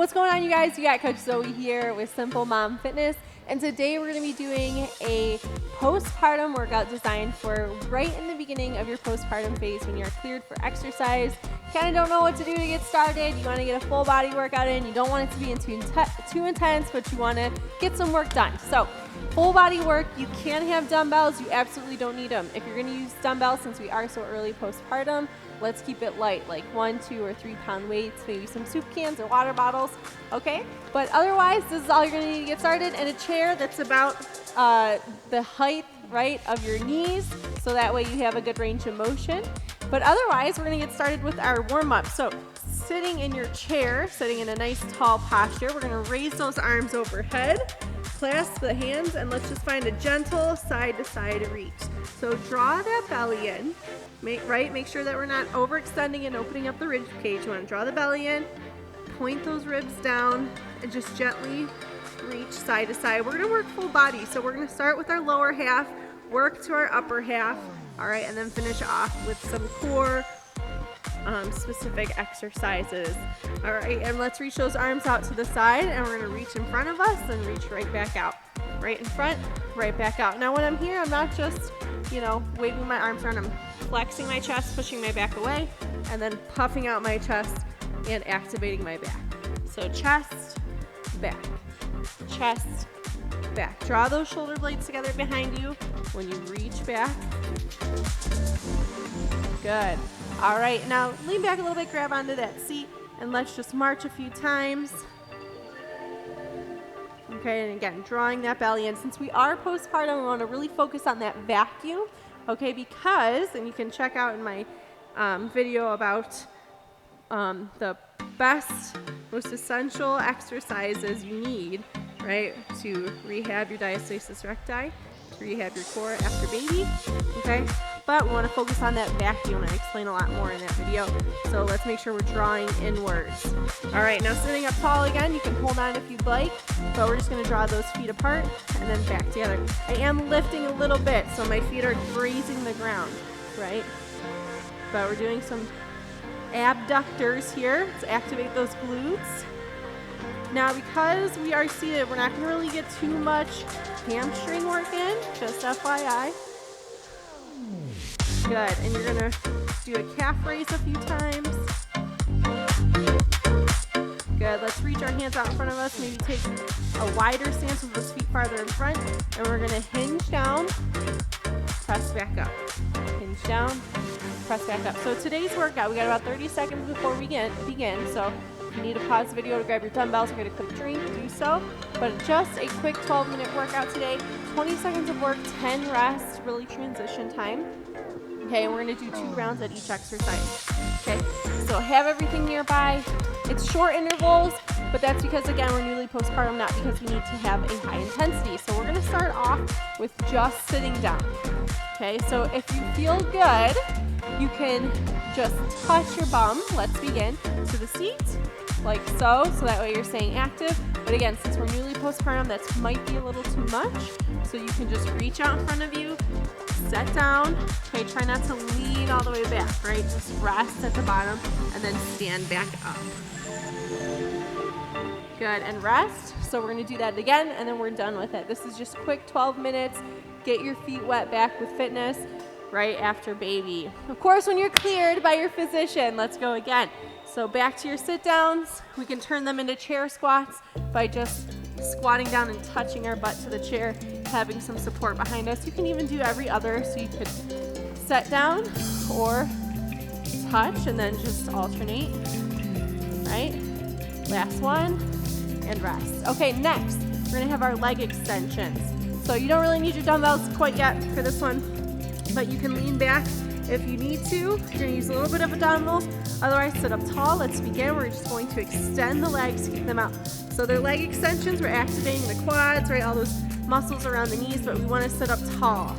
What's going on, you guys? You got Coach Zoe here with Simple Mom Fitness, and today we're going to be doing a postpartum workout designed for right in the beginning of your postpartum phase when you're cleared for exercise. Kind of don't know what to do to get started. You want to get a full body workout in. You don't want it to be too intense, but you want to get some work done. So full body work, you can have dumbbells. You absolutely don't need them. If you're going to use dumbbells, since we are so early postpartum, let's keep it light, like 1, 2, or 3 pound weights, maybe some soup cans or water bottles, okay? But otherwise, this is all you're gonna need to get started, and a chair that's about the height, right, of your knees, so that way you have a good range of motion. But otherwise, we're gonna get started with our warm up. So sitting in your chair, sitting in a nice tall posture, we're gonna raise those arms overhead, clasp the hands, and let's just find a gentle side to side reach. So draw that belly in. Make sure that we're not overextending and opening up the rib cage. You want to draw the belly in, point those ribs down, and just gently reach side to side. We're going to work full body, so we're going to start with our lower half, work to our upper half, all right, and then finish off with some core specific exercises. All right, and let's reach those arms out to the side, and we're going to reach in front of us and reach right back out. Right in front, right back out. Now when I'm here, I'm not just, waving my arms around. I'm flexing my chest, pushing my back away, and then puffing out my chest and activating my back. So chest, back, chest, back. Draw those shoulder blades together behind you when you reach back. Good. All right, now lean back a little bit, grab onto that seat, and let's just march a few times. Okay, and again, drawing that belly in. Since we are postpartum, we want to really focus on that vacuum, okay, because, and you can check out in my video about the best, most essential exercises you need, right, to rehab your diastasis recti, to rehab your core after baby, okay? But we want to focus on that vacuum, and I explain a lot more in that video. So let's make sure we're drawing inwards. All right, now sitting up tall again, you can hold on if you'd like, but we're just going to draw those feet apart and then back together. I am lifting a little bit, so my feet are grazing the ground, right? But we're doing some abductors here to activate those glutes. Now, because we are seated, we're not going to really get too much hamstring work in, just FYI. Good, and you're gonna do a calf raise a few times. Good, let's reach our hands out in front of us, maybe take a wider stance with those feet farther in front, and we're gonna hinge down, press back up. Hinge down, press back up. So today's workout, we got about 30 seconds before we begin, so if you need to pause the video to grab your dumbbells or get a quick drink, do so. But just a quick 12-minute workout today, 20 seconds of work, 10 rest, really transition time. Okay, and we're gonna do 2 rounds at each exercise. Okay, so have everything nearby. It's short intervals, but that's because, again, we're newly postpartum, not because we need to have a high intensity. So we're gonna start off with just sitting down. Okay, so if you feel good, you can just touch your bum, let's begin, to the seat, like so that way you're staying active. But again, since we're newly postpartum, that might be a little too much. So you can just reach out in front of you, set down, okay, try not to lean all the way back, right? Just rest at the bottom and then stand back up. Good, and rest. So we're gonna do that again and then we're done with it. This is just quick 12 minutes. Get your feet wet back with fitness right after baby. Of course, when you're cleared by your physician, let's go again. So back to your sit downs. We can turn them into chair squats by just squatting down and touching our butt to the chair, having some support behind us. You can even do every other, so you could sit down or touch and then just alternate, right? Last one, and rest. Okay, next, we're gonna have our leg extensions. So you don't really need your dumbbells quite yet for this one, but you can lean back if you need to. You're gonna use a little bit of a dumbbell, otherwise sit up tall. Let's begin. We're just going to extend the legs, keep them out. So they're leg extensions, we're activating the quads, right, all those muscles around the knees, but we wanna sit up tall.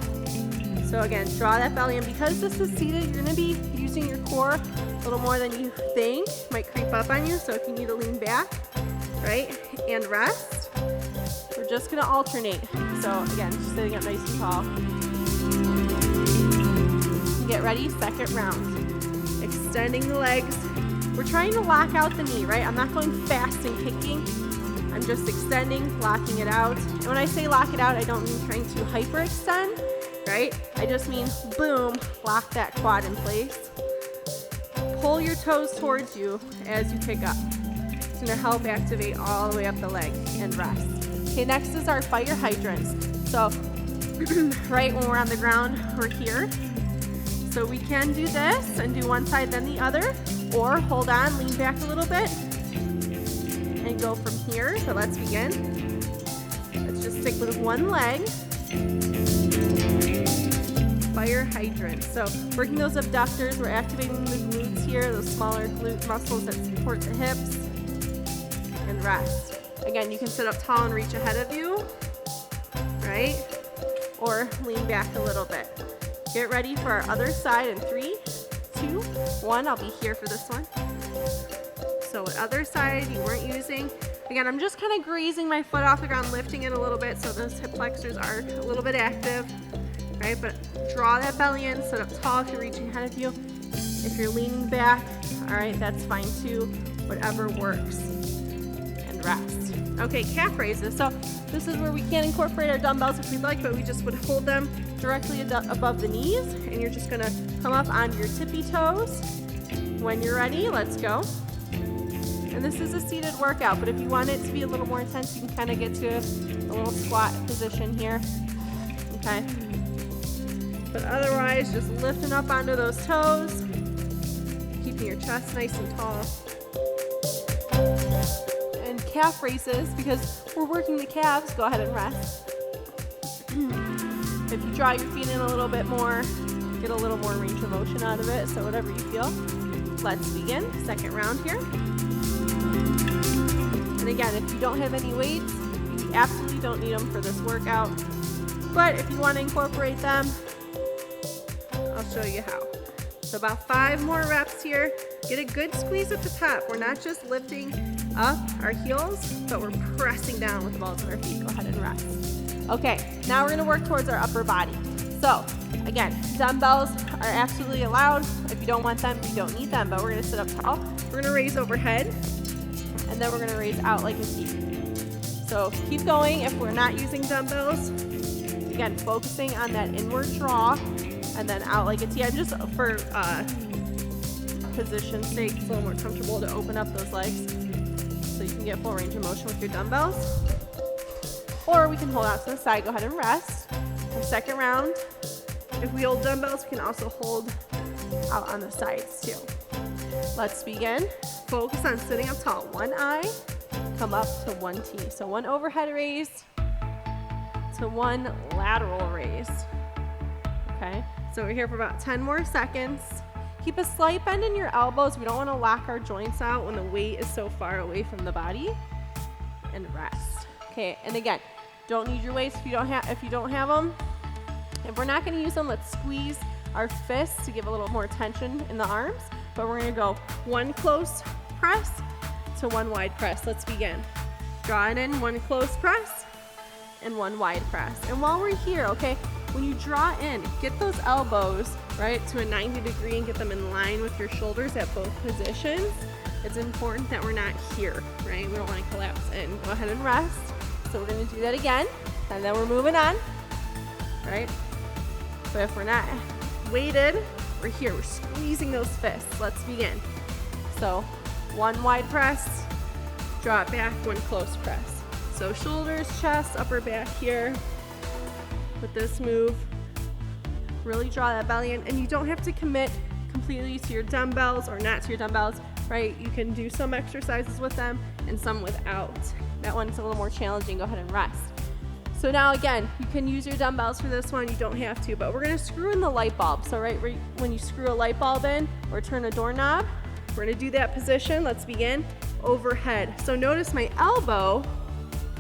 So again, draw that belly in. Because this is seated, you're gonna be using your core a little more than you think. Might creep up on you, so if you need to lean back, right, and rest, we're just gonna alternate. So again, just sitting up nice and tall. Get ready, second round. extending the legs. We're trying to lock out the knee, right? I'm not going fast and kicking. I'm just extending, locking it out. And when I say lock it out, I don't mean trying to hyperextend, right? I just mean boom, lock that quad in place. Pull your toes towards you as you kick up. It's gonna help activate all the way up the leg and rest. Okay, next is our fire hydrants. So, right when we're on the ground, we're here. So we can do this and do one side then the other, or hold on, lean back a little bit, and go from here. So let's begin. Let's just stick with one leg. Fire hydrant. So working those abductors, we're activating the glutes here, those smaller glute muscles that support the hips, and rest. Again, you can sit up tall and reach ahead of you, right? Or lean back a little bit. Get ready for our other side in 3, 2, 1. I'll be here for this one. So other side you weren't using. Again, I'm just kind of grazing my foot off the ground, lifting it a little bit so those hip flexors are a little bit active, right? But draw that belly in, sit up tall if you're reaching ahead of you. If you're leaning back, all right, that's fine too. Whatever works. And rest. Okay, calf raises. So this is where we can incorporate our dumbbells if we'd like, but we just would hold them directly above the knees, and you're just gonna come up onto your tippy toes. When you're ready, let's go. And this is a seated workout, but if you want it to be a little more intense, you can kind of get to a little squat position here, okay? But otherwise, just lifting up onto those toes, keeping your chest nice and tall. And calf raises, because we're working the calves, go ahead and rest. If you draw your feet in a little bit more, get a little more range of motion out of it, so whatever you feel. Let's begin, second round here. And again, if you don't have any weights, you absolutely don't need them for this workout. But if you want to incorporate them, I'll show you how. So about 5 more reps here. Get a good squeeze at the top. We're not just lifting up our heels, but we're pressing down with the balls of our feet. Go ahead and rest. Okay, now we're gonna work towards our upper body. So again, dumbbells are absolutely allowed. If you don't want them, you don't need them, but we're gonna sit up tall. We're gonna raise overhead, and then we're gonna raise out like a T. So keep going if we're not using dumbbells. Again, focusing on that inward draw, and then out like a T. I'm just, for position's sake, it's a little more comfortable to open up those legs so you can get full range of motion with your dumbbells. Or we can hold out to the side, go ahead and rest. The second round, if we hold dumbbells, we can also hold out on the sides too. Let's begin. Focus on sitting up tall. One eye, come up to one T. So one overhead raise to one lateral raise. Okay, so we're here for about 10 more seconds. Keep a slight bend in your elbows. We don't want to lock our joints out when the weight is so far away from the body. And rest. Okay, and again, don't need your weights if you don't have them. If we're not going to use them, let's squeeze our fists to give a little more tension in the arms. But we're going to go one close press to one wide press. Let's begin. Draw it in, one close press and one wide press. And while we're here, okay, when you draw in, get those elbows, right, to a 90 degree and get them in line with your shoulders at both positions. It's important that we're not here, right? We don't want to collapse in. Go ahead and rest. So we're going to do that again, and then we're moving on, right? But if we're not weighted, we're here. We're squeezing those fists. Let's begin. So one wide press, draw it back, one close press. So shoulders, chest, upper back here. With this move, really draw that belly in, and you don't have to commit completely to your dumbbells or not to your dumbbells, right? You can do some exercises with them and some without. That one's a little more challenging. Go ahead and rest. So now again, you can use your dumbbells for this one. You don't have to, but we're gonna screw in the light bulb. So right when you screw a light bulb in or turn a doorknob, we're gonna do that position. Let's begin. Overhead. So notice my elbow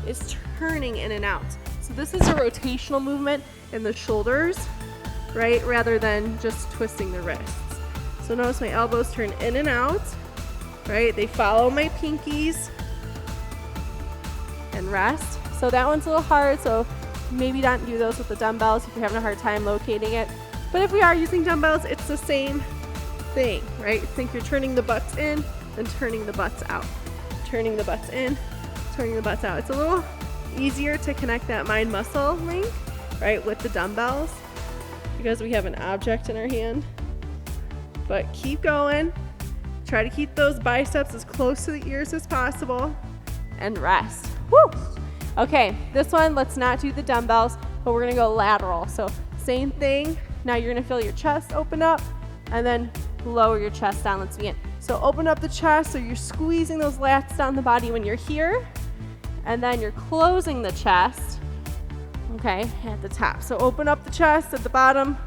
is turning in and out. So this is a rotational movement in the shoulders, right? Rather than just twisting the wrists. So notice my elbows turn in and out, right? They follow my pinkies. And rest. So that one's a little hard, so maybe don't do those with the dumbbells if you're having a hard time locating it. But if we are using dumbbells, it's the same thing, right? Think you're turning the butts in and turning the butts out. Turning the butts in, turning the butts out. It's a little easier to connect that mind muscle link, right, with the dumbbells because we have an object in our hand. But keep going. Try to keep those biceps as close to the ears as possible and rest. Woo! Okay, this one, let's not do the dumbbells, but we're gonna go lateral. So same thing. Now you're gonna feel your chest open up and then lower your chest down. Let's begin. So open up the chest, so you're squeezing those lats down the body when you're here, and then you're closing the chest, okay, at the top. So open up the chest at the bottom,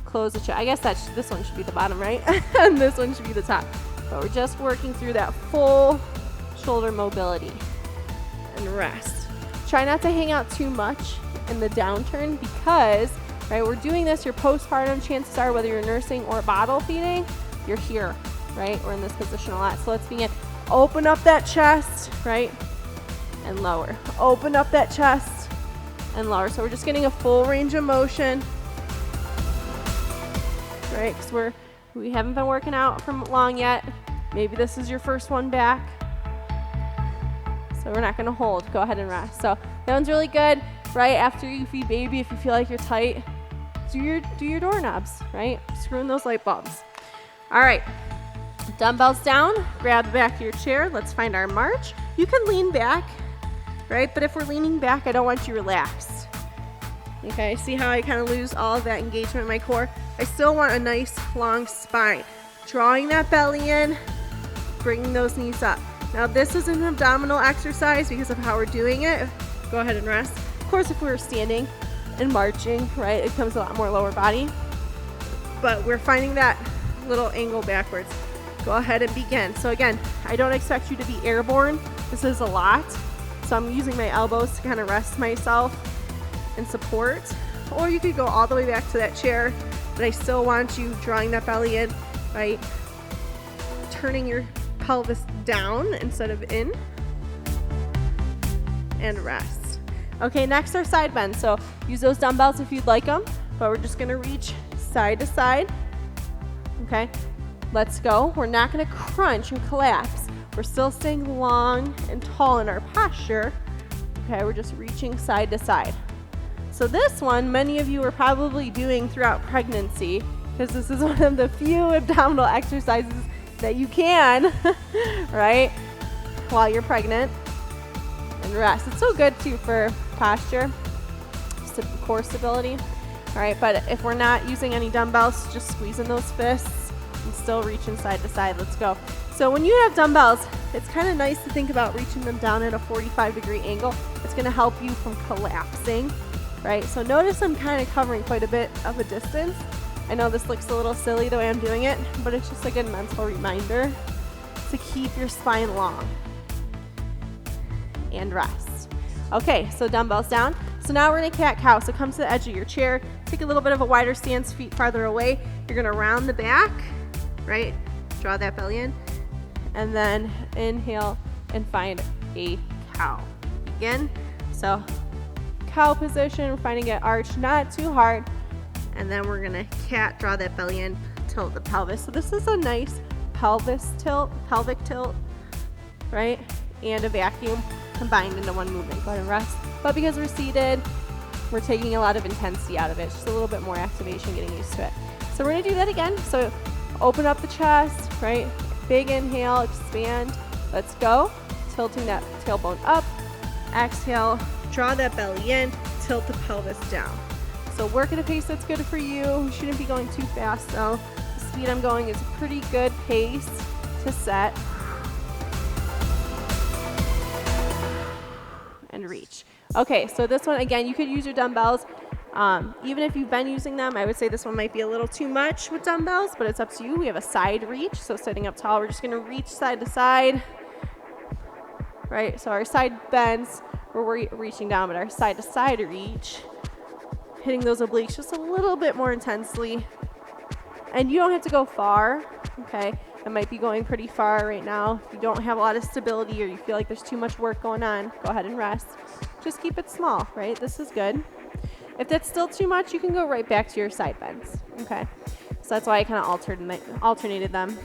close the chest. I guess this one should be the bottom, right? And this one should be the top. But we're just working through that full shoulder mobility and rest. Try not to hang out too much in the downturn because, right, we're doing this, your postpartum, chances are whether you're nursing or bottle feeding, you're here, right? We're in this position a lot. So let's begin. Open up that chest, right? And lower. Open up that chest and lower. So we're just getting a full range of motion, right? Because we haven't been working out for long yet. Maybe this is your first one back. So we're not gonna hold. Go ahead and rest. So that one's really good, right? After you feed baby, if you feel like you're tight, do your doorknobs, right? Screw in those light bulbs. All right, dumbbells down, grab the back of your chair. Let's find our march. You can lean back, right? But if we're leaning back, I don't want you relaxed. Okay, see how I kind of lose all of that engagement in my core? I still want a nice long spine. Drawing that belly in, bringing those knees up. Now this is an abdominal exercise because of how we're doing it. Go ahead and rest. Of course, if we were standing and marching, right, it comes a lot more lower body. But we're finding that little angle backwards. Go ahead and begin. So again, I don't expect you to be airborne. This is a lot. So I'm using my elbows to kind of rest myself and support. Or you could go all the way back to that chair, but I still want you drawing that belly in, right? Turning your pelvis down instead of in. And rest. Okay, next are side bends. So use those dumbbells if you'd like them, but we're just gonna reach side to side. Okay, let's go. We're not gonna crunch and collapse. We're still staying long and tall in our posture. Okay, we're just reaching side to side. So this one, many of you are probably doing throughout pregnancy because this is one of the few abdominal exercises that you can, right, while you're pregnant. And rest. It's so good too for posture, core stability. All right, but if we're not using any dumbbells, just squeezing those fists and still reaching side to side. Let's go. So when you have dumbbells, it's kind of nice to think about reaching them down at a 45-degree angle. It's going to help you from collapsing, right? So notice I'm kind of covering quite a bit of a distance. I know this looks a little silly the way I'm doing it, but it's just a good mental reminder to keep your spine long and rest. Okay, so dumbbells down. So now we're in a cat-cow. So come to the edge of your chair, take a little bit of a wider stance, feet farther away. You're gonna round the back, right? Draw that belly in, and then inhale and find a cow. Begin. So cow position, we're finding it arch, not too hard. And then we're gonna cat, draw that belly in, tilt the pelvis. So this is a nice pelvic tilt, right? And a vacuum combined into one movement. Go ahead and rest. But because we're seated, we're taking a lot of intensity out of it. Just a little bit more activation, getting used to it. So we're gonna do that again. So open up the chest, right? Big inhale, expand. Let's go. Tilting that tailbone up. Exhale, draw that belly in, tilt the pelvis down. So work at a pace that's good for you. You shouldn't be going too fast though. The speed I'm going is a pretty good pace to set. And reach. Okay, so this one, again, you could use your dumbbells. Even if you've been using them, I would say this one might be a little too much with dumbbells, but it's up to you. We have a side reach, so sitting up tall, we're just gonna reach side to side, right? So our side bends, we're reaching down, but our side to side reach, hitting those obliques just a little bit more intensely. And you don't have to go far, okay? I might be going pretty far right now. If you don't have a lot of stability or you feel like there's too much work going on, go ahead and rest. Just keep it small, right? This is good. If that's still too much, you can go right back to your side bends, okay? So that's why I kind of alternated them.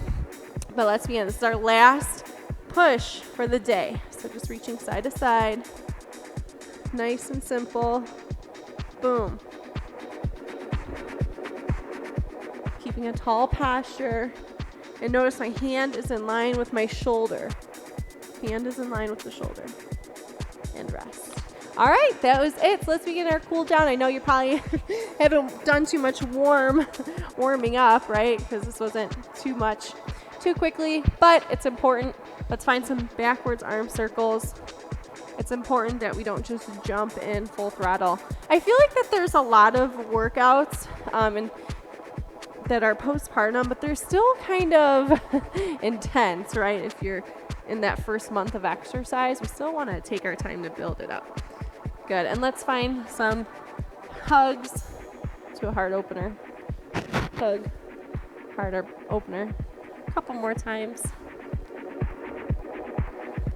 But let's begin. This is our last push for the day. So just reaching side to side. Nice and simple. Boom. Keeping a tall posture. And notice my hand is in line with my shoulder. Hand is in line with the shoulder. And rest. All right, that was it. So let's begin our cool down. I know you probably haven't done too much warming up, right? Because this wasn't too quickly, but it's important. Let's find some backwards arm circles. It's important that we don't just jump in full throttle. I feel like that there's a lot of workouts and that are postpartum, but they're still kind of intense, right? If you're in that first month of exercise, we still want to take our time to build it up. Good, and let's find some hugs to a heart opener. Hug, heart opener. A couple more times.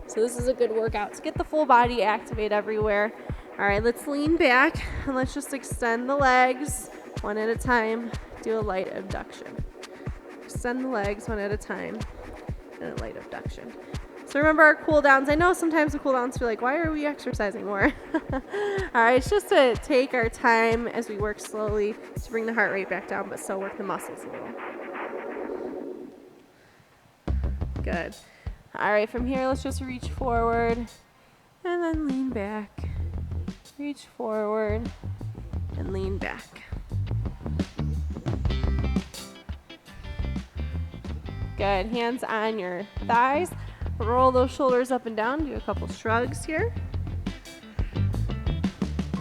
So this is a good workout to get the full body activate everywhere. All right, let's lean back and let's just extend the legs one at a time. Do a light abduction. Extend the legs one at a time and a light abduction. So remember our cool downs. I know sometimes the cool downs feel like, why are we exercising more? All right, it's just to take our time as we work slowly to bring the heart rate back down, but still work the muscles a little. Good. All right, from here, let's just reach forward and then lean back. Reach forward and lean back. Good. Hands on your thighs. Roll those shoulders up and down. Do a couple shrugs here.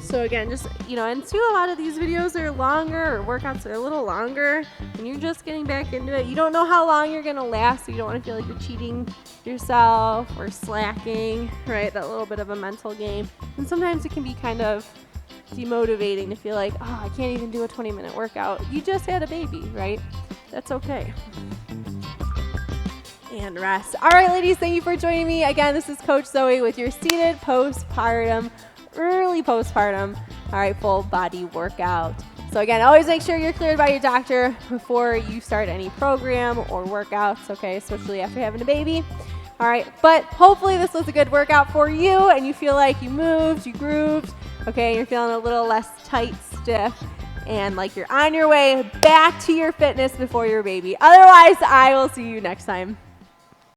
So again, just, and too, a lot of these videos are longer, or workouts are a little longer, and you're just getting back into it. You don't know how long you're going to last, so you don't want to feel like you're cheating yourself or slacking, right? That little bit of a mental game. And sometimes it can be kind of demotivating to feel like, oh, I can't even do a 20-minute workout. You just had a baby, right? That's okay. And rest. All right, ladies, thank you for joining me. Again, this is Coach Zoe with your seated postpartum, early postpartum, all right, full body workout. So again, always make sure you're cleared by your doctor before you start any program or workouts, okay, especially after having a baby. All right, but hopefully this was a good workout for you and you feel like you moved, you grooved, okay, you're feeling a little less tight, stiff, and like you're on your way back to your fitness before your baby. Otherwise, I will see you next time.